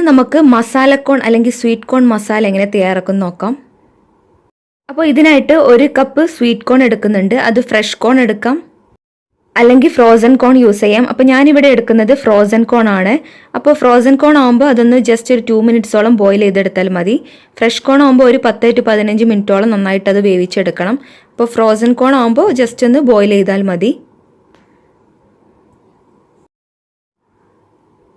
ഇന്ന് നമുക്ക് മസാല കോൺ അല്ലെങ്കിൽ സ്വീറ്റ് കോൺ മസാല എങ്ങനെ തയ്യാറാക്കും നോക്കാം. അപ്പോൾ ഇതിനായിട്ട് 1 കപ്പ് സ്വീറ്റ് കോൺ എടുക്കുന്നുണ്ട്. അത് ഫ്രഷ് കോൺ എടുക്കാം അല്ലെങ്കിൽ ഫ്രോസൺ കോൺ യൂസ് ചെയ്യാം. അപ്പോൾ ഞാനിവിടെ എടുക്കുന്നത് ഫ്രോസൺ കോൺ ആണ്. അപ്പോൾ ഫ്രോസൺ കോൺ ആകുമ്പോൾ അതൊന്ന് ജസ്റ്റ് ഒരു 2 മിനിറ്റ്സോളം ബോയിൽ ചെയ്തെടുത്താൽ മതി. ഫ്രഷ് കോൺ ആകുമ്പോൾ ഒരു 10 to 15 മിനിറ്റോളം നന്നായിട്ട് അത് വേവിച്ചെടുക്കണം. അപ്പോൾ ഫ്രോസൺ കോൺ ആകുമ്പോൾ ജസ്റ്റ് ഒന്ന് ബോയിൽ ചെയ്താൽ മതി.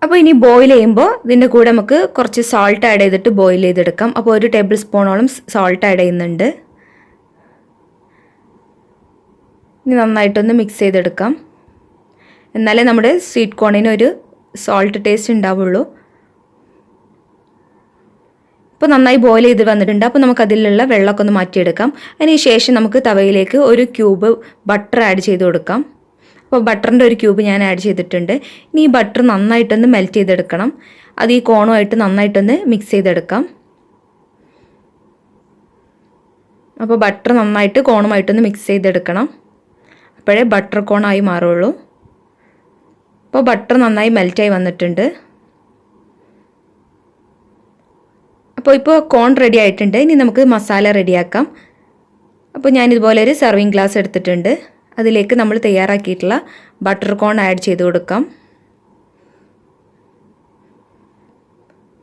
അപ്പോൾ ഇനി ബോയിൽ ചെയ്യുമ്പോൾ ഇതിൻ്റെ കൂടെ നമുക്ക് കുറച്ച് സോൾട്ട് ആഡ് ചെയ്തിട്ട് ബോയിൽ ചെയ്തെടുക്കാം. അപ്പോൾ 1 ടേബിൾ സ്പൂണോളം സോൾട്ട് ആഡ് ചെയ്യുന്നുണ്ട്. ഇനി നന്നായിട്ടൊന്ന് മിക്സ് ചെയ്തെടുക്കാം. എന്നാലേ നമ്മുടെ സ്വീറ്റ് കോണിന് ഒരു സോൾട്ട് ടേസ്റ്റ് ഉണ്ടാവുള്ളൂ. ഇപ്പോൾ നന്നായി ബോയിൽ ചെയ്ത് വന്നിട്ടുണ്ട്. അപ്പോൾ നമുക്ക് അതിലുള്ള വെള്ളമൊക്കെ ഒന്ന് മാറ്റിയെടുക്കാം. അതിന് ശേഷം നമുക്ക് തവയിലേക്ക് 1 ക്യൂബ് ബട്ടർ ആഡ് ചെയ്ത് കൊടുക്കാം. അപ്പോൾ ബട്ടറിൻ്റെ 1 ക്യൂബ് ഞാൻ ആഡ് ചെയ്തിട്ടുണ്ട്. ഇനി ഈ ബട്ടർ നന്നായിട്ടൊന്ന് മെൽറ്റ് ചെയ്തെടുക്കണം. അത് ഈ കോണുമായിട്ട് നന്നായിട്ടൊന്ന് മിക്സ് ചെയ്തെടുക്കാം. അപ്പോൾ ബട്ടർ നന്നായിട്ട് കോണുമായിട്ടൊന്ന് മിക്സ് ചെയ്തെടുക്കണം. അപ്പോഴേ ബട്ടർ കോണായി മാറുള്ളൂ. അപ്പോൾ ബട്ടർ നന്നായി മെൽറ്റായി വന്നിട്ടുണ്ട്. ഇപ്പോൾ കോൺ റെഡി ആയിട്ടുണ്ട്. ഇനി നമുക്ക് മസാല റെഡിയാക്കാം. അപ്പോൾ ഞാനിതുപോലെ ഒരു സർവിങ് ഗ്ലാസ് എടുത്തിട്ടുണ്ട്. അതിലേക്ക് നമ്മൾ തയ്യാറാക്കിയിട്ടുള്ള ബട്ടർ കോൺ ആഡ് ചെയ്ത് കൊടുക്കാം.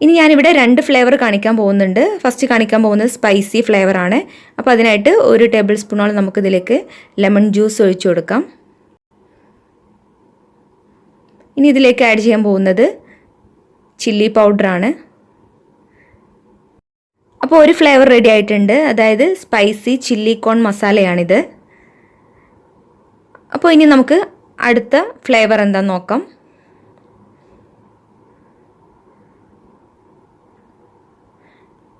ഇനി ഞാനിവിടെ 2 ഫ്ലേവർ കാണിക്കാൻ പോകുന്നുണ്ട്. ഫസ്റ്റ് കാണിക്കാൻ പോകുന്നത് സ്പൈസി ഫ്ലേവറാണ്. അപ്പോൾ അതിനായിട്ട് 1 ടേബിൾ സ്പൂണോളം നമുക്കിതിലേക്ക് ലെമൺ ജ്യൂസ് ഒഴിച്ചു കൊടുക്കാം. ഇനി ഇതിലേക്ക് ആഡ് ചെയ്യാൻ പോകുന്നത് ചില്ലി പൗഡറാണ്. അപ്പോൾ 1 ഫ്ലേവർ റെഡി ആയിട്ടുണ്ട്. അതായത് സ്പൈസി ചില്ലി കോൺ മസാലയാണിത്. അപ്പോൾ ഇനി നമുക്ക് അടുത്ത ഫ്ലേവർ എന്താണെന്ന് നോക്കാം.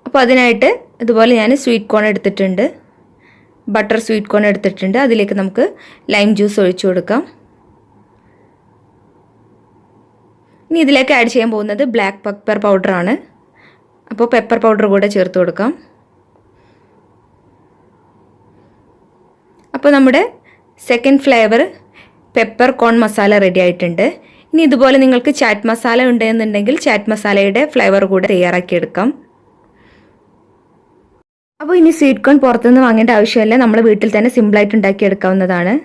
അപ്പോൾ അതിനായിട്ട് ഇതുപോലെ ഞാൻ സ്വീറ്റ് കോൺ എടുത്തിട്ടുണ്ട്. ബട്ടർ സ്വീറ്റ് കോൺ എടുത്തിട്ടുണ്ട്. അതിലേക്ക് നമുക്ക് ലൈം ജ്യൂസ് ഒഴിച്ചു കൊടുക്കാം. ഇനി ഇതിലേക്ക് ആഡ് ചെയ്യാൻ പോകുന്നത് ബ്ലാക്ക് പെപ്പർ പൗഡറാണ്. അപ്പോൾ പെപ്പർ പൗഡർ കൂടെ ചേർത്ത് കൊടുക്കാം. അപ്പോൾ നമ്മുടെ സെക്കൻഡ് ഫ്ലേവർ പെപ്പർ കോൺ മസാല റെഡി ആയിട്ടുണ്ട്. ഇനി ഇതുപോലെ നിങ്ങൾക്ക് ചാറ്റ് മസാല ഉണ്ടെന്നുണ്ടെങ്കിൽ ചാറ്റ് മസാലയുടെ ഫ്ലേവർ കൂടെ തയ്യാറാക്കിയെടുക്കാം. അപ്പോൾ ഇനി സ്വീറ്റ് കോൺ പുറത്തുനിന്ന് വാങ്ങേണ്ട ആവശ്യമില്ല. നമ്മൾ വീട്ടിൽ തന്നെ സിമ്പിളായിട്ട് ഉണ്ടാക്കിയെടുക്കാവുന്നതാണ്.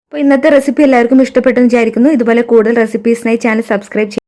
അപ്പോൾ ഇന്നത്തെ റെസിപ്പി എല്ലാവർക്കും ഇഷ്ടപ്പെട്ടെന്ന് വിചാരിക്കുന്നു. ഇതുപോലെ കൂടുതൽ റെസിപ്പീസിനായി ചാനൽ സബ്സ്ക്രൈബ്